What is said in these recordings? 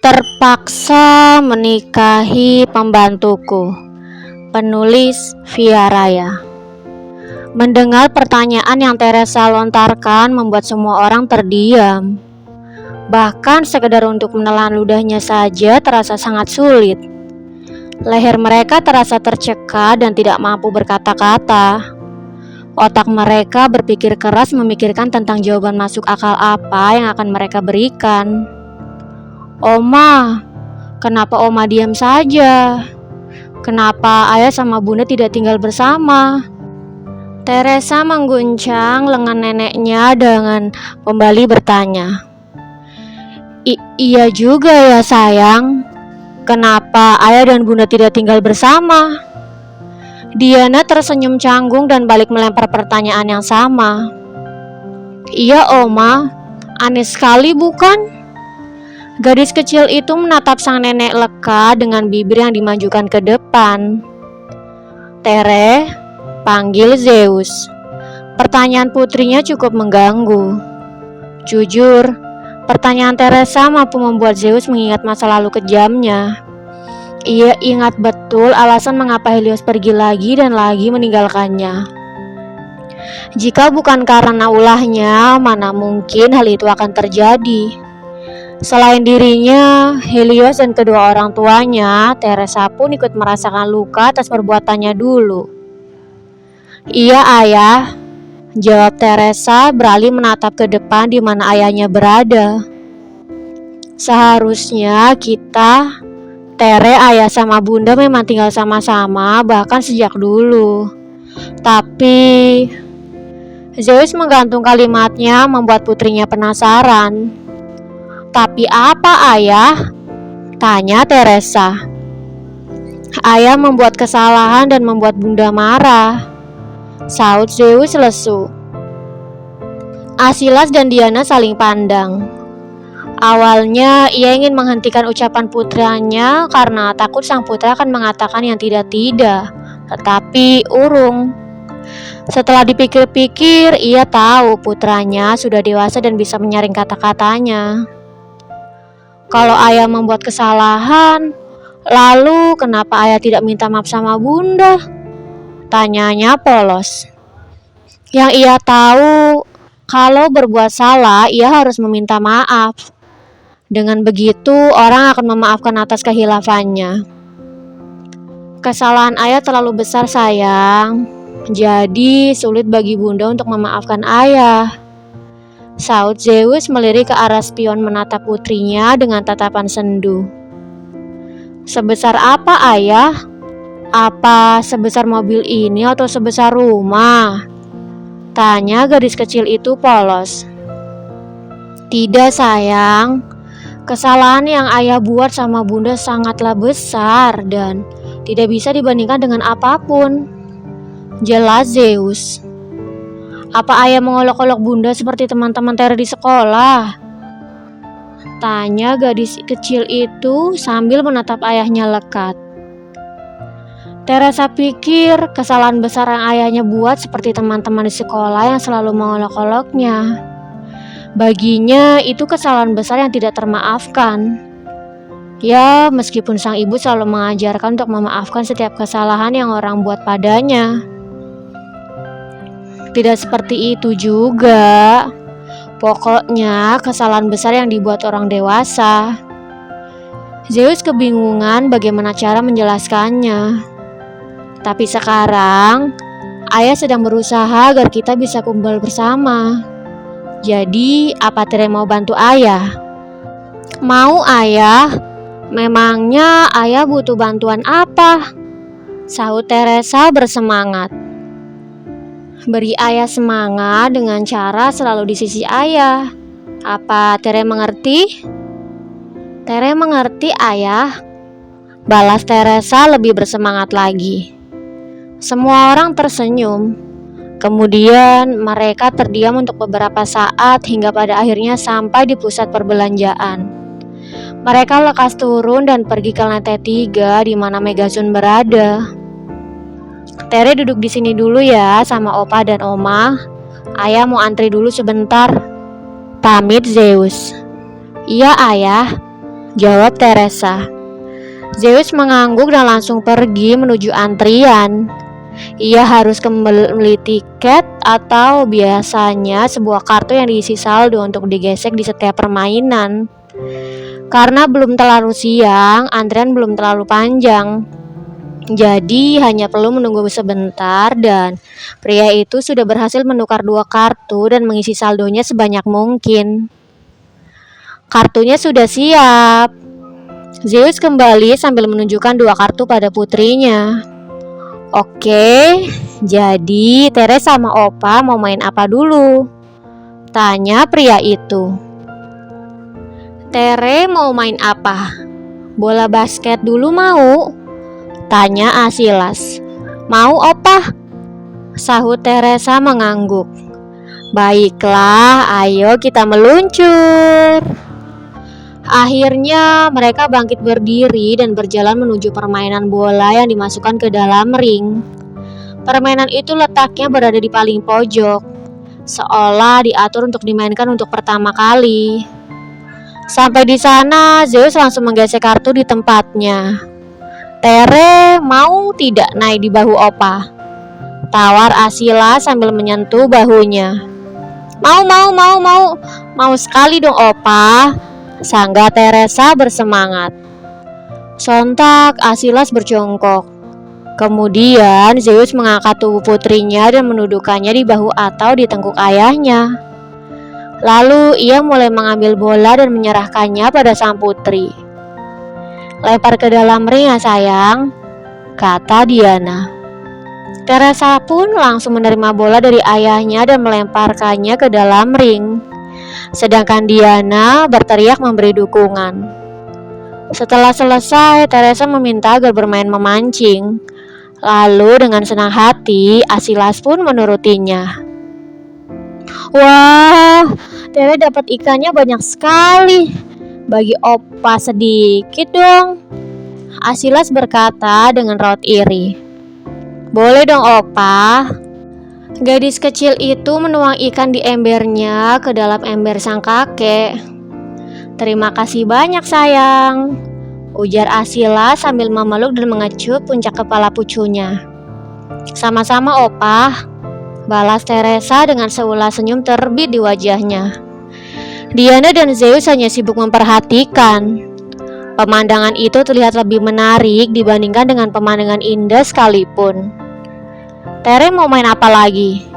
Terpaksa menikahi pembantuku. Penulis Via Raya. Mendengar pertanyaan yang Teresa lontarkan membuat semua orang terdiam. Bahkan sekedar untuk menelan ludahnya saja terasa sangat sulit. Leher mereka terasa tercekat dan tidak mampu berkata-kata. Otak mereka berpikir keras memikirkan tentang jawaban masuk akal apa yang akan mereka berikan. Oma, kenapa Oma diam saja? Kenapa ayah sama bunda tidak tinggal bersama? Teresa mengguncang lengan neneknya dengan kembali bertanya. Iya juga ya sayang. Kenapa ayah dan bunda tidak tinggal bersama? Diana tersenyum canggung dan balik melempar pertanyaan yang sama. Iya Oma, aneh sekali bukan? Gadis kecil itu menatap sang nenek leka dengan bibir yang dimajukan ke depan. Tere, panggil Zeus. Pertanyaan putrinya cukup mengganggu. Jujur, pertanyaan Teresa mampu membuat Zeus mengingat masa lalu kejamnya. Ia ingat betul alasan mengapa Helios pergi lagi dan lagi meninggalkannya. Jika bukan karena ulahnya, mana mungkin hal itu akan terjadi. Selain dirinya, Helios dan kedua orang tuanya, Teresa pun ikut merasakan luka atas perbuatannya dulu. Iya ayah, jawab Teresa beralih menatap ke depan di mana ayahnya berada. Seharusnya kita, Tere, ayah sama bunda memang tinggal sama-sama bahkan sejak dulu. Tapi Zeus menggantung kalimatnya membuat putrinya penasaran. Tapi apa ayah? Tanya Teresa. Ayah membuat kesalahan dan membuat bunda marah, saut Zeus lesu. Asilas dan Diana saling pandang. Awalnya ia ingin menghentikan ucapan putranya karena takut sang putra akan mengatakan yang tidak-tidak, tetapi urung. Setelah dipikir-pikir, ia tahu putranya sudah dewasa dan bisa menyaring kata-katanya. Kalau ayah membuat kesalahan, lalu kenapa ayah tidak minta maaf sama bunda? Tanyanya polos. Yang ia tahu, kalau berbuat salah, ia harus meminta maaf. Dengan begitu, orang akan memaafkan atas kehilafannya. Kesalahan ayah terlalu besar sayang, jadi sulit bagi bunda untuk memaafkan ayah. Saut Zeus melirik ke arah spion menatap putrinya dengan tatapan sendu. Sebesar apa ayah? Apa sebesar mobil ini atau sebesar rumah? Tanya gadis kecil itu polos. Tidak sayang, kesalahan yang ayah buat sama bunda sangatlah besar dan tidak bisa dibandingkan dengan apapun. Jelas Zeus. Apa ayah mengolok-olok bunda seperti teman-teman Tere di sekolah? Tanya gadis kecil itu sambil menatap ayahnya lekat. Teresa pikir kesalahan besar yang ayahnya buat seperti teman-teman di sekolah yang selalu mengolok-oloknya. Baginya itu kesalahan besar yang tidak termaafkan. Ya, meskipun sang ibu selalu mengajarkan untuk memaafkan setiap kesalahan yang orang buat padanya. Tidak seperti itu juga. Pokoknya kesalahan besar yang dibuat orang dewasa. Zeus kebingungan bagaimana cara menjelaskannya. Tapi sekarang ayah sedang berusaha agar kita bisa kumpul bersama. Jadi apa Tere mau bantu ayah? Mau ayah? Memangnya ayah butuh bantuan apa? Sahut Teresa bersemangat. Beri ayah semangat dengan cara selalu di sisi ayah. Apa Tere mengerti? Tere mengerti ayah. Balas Teresa lebih bersemangat lagi. Semua orang tersenyum. Kemudian mereka terdiam untuk beberapa saat hingga pada akhirnya sampai di pusat perbelanjaan. Mereka lekas turun dan pergi ke lantai 3 di mana Megazone berada. Tere duduk di sini dulu ya sama opa dan oma. Ayah mau antri dulu sebentar. Pamit Zeus. Iya ayah. jawab Teresa. Zeus mengangguk dan langsung pergi menuju antrian. Ia harus kembali tiket atau biasanya sebuah kartu yang diisi saldo untuk digesek di setiap permainan. Karena belum terlalu siang, antrian belum terlalu panjang. Jadi hanya perlu menunggu sebentar dan pria itu sudah berhasil menukar 2 kartu dan mengisi saldonya sebanyak mungkin. Kartunya sudah siap. Zeus kembali sambil menunjukkan 2 kartu pada putrinya. Oke, jadi Tere sama Opa mau main apa dulu? Tanya pria itu. Tere mau main apa? Bola basket dulu mau? Tanya Asilas. Mau Opa? Sahut Teresa mengangguk. Baiklah, ayo kita meluncur. Akhirnya mereka bangkit berdiri dan berjalan menuju permainan bola yang dimasukkan ke dalam ring. Permainan itu letaknya berada di paling pojok, seolah diatur untuk dimainkan untuk pertama kali. Sampai di sana, Zeus langsung menggesek kartu di tempatnya. Tere mau tidak naik di bahu Opa? Tawar Asila sambil menyentuh bahunya. Mau sekali dong Opa, sangga Teresa bersemangat. Sontak Asilas berjongkok. Kemudian Zeus mengangkat tubuh putrinya dan menundukkannya di bahu atau di tengkuk ayahnya. Lalu ia mulai mengambil bola dan menyerahkannya pada sang putri. Lempar ke dalam ring ya sayang, kata Diana. Teresa pun langsung menerima bola dari ayahnya dan melemparkannya ke dalam ring. Sedangkan Diana berteriak memberi dukungan. Setelah selesai, Teresa meminta agar bermain memancing. Lalu dengan senang hati, Asilas pun menurutinya. Wah, Tere dapat ikannya banyak sekali. Bagi Opa sedikit dong, Asilas berkata dengan raut iri. Boleh dong Opa. Gadis kecil itu menuang ikan di embernya ke dalam ember sang kakek. Terima kasih banyak sayang, ujar Asilas sambil memeluk dan mengecup puncak kepala pucunya. Sama-sama Opa, balas Teresa dengan seulas senyum terbit di wajahnya. Diana dan Zeus hanya sibuk memperhatikan. Pemandangan itu terlihat lebih menarik dibandingkan dengan pemandangan indah sekalipun. Tere mau main apa lagi?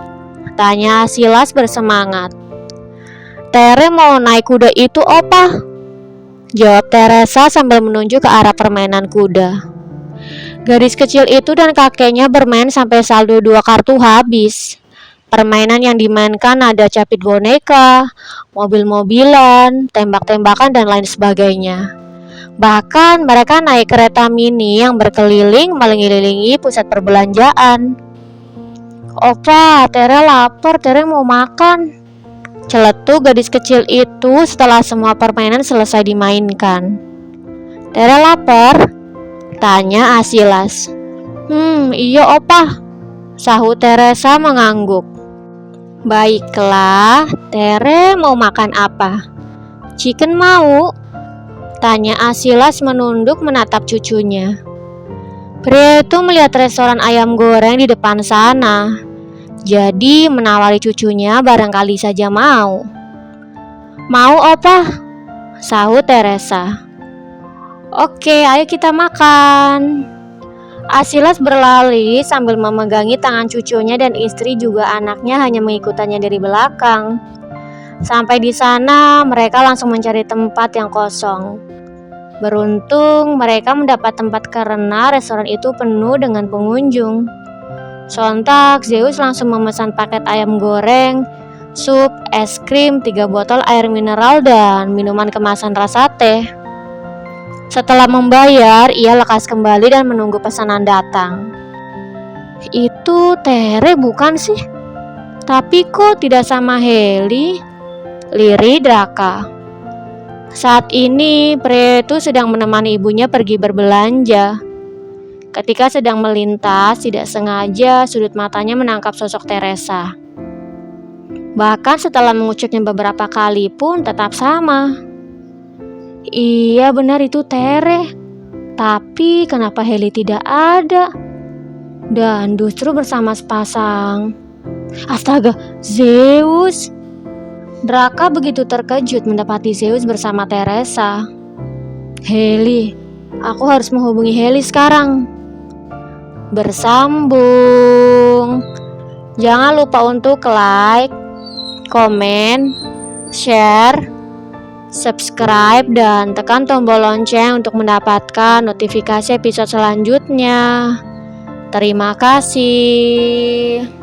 Tanya Asilas bersemangat. Tere mau naik kuda itu Opa, jawab Teresa sambil menunjuk ke arah permainan kuda. Gadis kecil itu dan kakeknya bermain sampai saldo 2 kartu habis. Permainan yang dimainkan ada capit boneka, mobil-mobilan, tembak-tembakan dan lain sebagainya. Bahkan mereka naik kereta mini yang berkeliling mengelilingi pusat perbelanjaan. Opa, Tere lapar, Tere mau makan, celetuk gadis kecil itu setelah semua permainan selesai dimainkan. Tere lapar? Tanya Asilas. Iya Opa, sahut Teresa mengangguk. Baiklah, Tere mau makan apa? Chicken mau? Tanya Asilas menunduk menatap cucunya. Pria itu melihat restoran ayam goreng di depan sana, jadi menawari cucunya barangkali saja mau. Mau Opa, sahut Teresa. Oke, ayo kita makan. Asilas berlari sambil memegangi tangan cucunya dan istri juga anaknya hanya mengikutinya dari belakang. Sampai di sana, mereka langsung mencari tempat yang kosong. Beruntung mereka mendapat tempat karena restoran itu penuh dengan pengunjung. Sontak Zeus langsung memesan paket ayam goreng, sup, es krim, 3 botol air mineral dan minuman kemasan rasa teh. Setelah membayar, ia lekas kembali dan menunggu pesanan datang. Itu Tere bukan sih? Tapi kok tidak sama Heli? Lirih Draka. Saat ini pria itu sedang menemani ibunya pergi berbelanja. Ketika sedang melintas, tidak sengaja sudut matanya menangkap sosok Teresa. Bahkan setelah mengucapnya beberapa kali pun tetap sama. Iya benar itu Tere. Tapi kenapa Heli tidak ada? Dan justru bersama sepasang. Astaga, Zeus! Draka begitu terkejut mendapati Zeus bersama Teresa. Heli, aku harus menghubungi Heli sekarang. Bersambung. Jangan lupa untuk like, komen, share, subscribe, dan tekan tombol lonceng untuk mendapatkan notifikasi episode selanjutnya. Terima kasih.